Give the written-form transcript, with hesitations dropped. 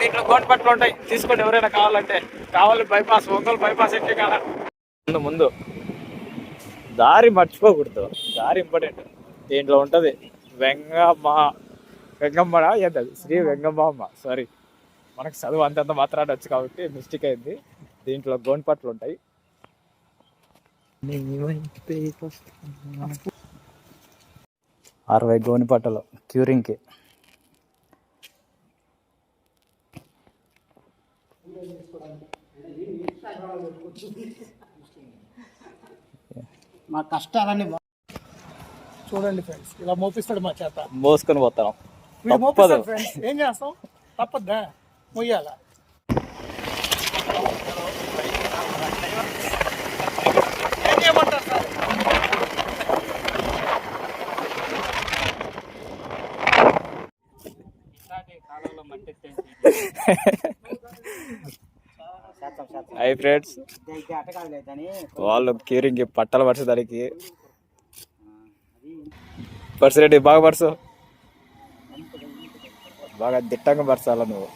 దీంట్లో గోనపట్లు ఉంటాయి, తీసుకోండి ఎవరైనా కావాలంటే. కావాలి బైపాస్, ఒంగోలు బైపాస్ ఎక్కే కాడ ముందు దారి మర్చిపోకూడదు, దారి ఇంపార్టెంట్. దీంట్లో ఉంటుంది వెంగమ్మ ఏంటది, శ్రీ వెంగమ్మ. సారీ, మనకు చదువు అంతంత మాత్రాన్ని వచ్చు కాబట్టి మిస్టేక్ అయింది. దీంట్లో గోనపట్లు ఉంటాయి. 60 గోనపట్టలు క్యూరింగ్కి. మా కష్టాలన్నీ చూడండి ఫ్రెండ్స్, ఇలా మోపిస్తాడు మా చేత, మోసుకొని పోతాం. ఫ్రెండ్స్ ఏం చేస్తాం, తప్పద్దా, మొయ్యాల. ఏం చేయమంటారు సార్? హై ఫ్రెండ్స్, వాళ్ళు క్యూరింగ్కి పట్టలు పరచడానికి పర్సరెడ్డి బాగా పరచు, బాగా దిట్టంగా పరచాల నువ్వు.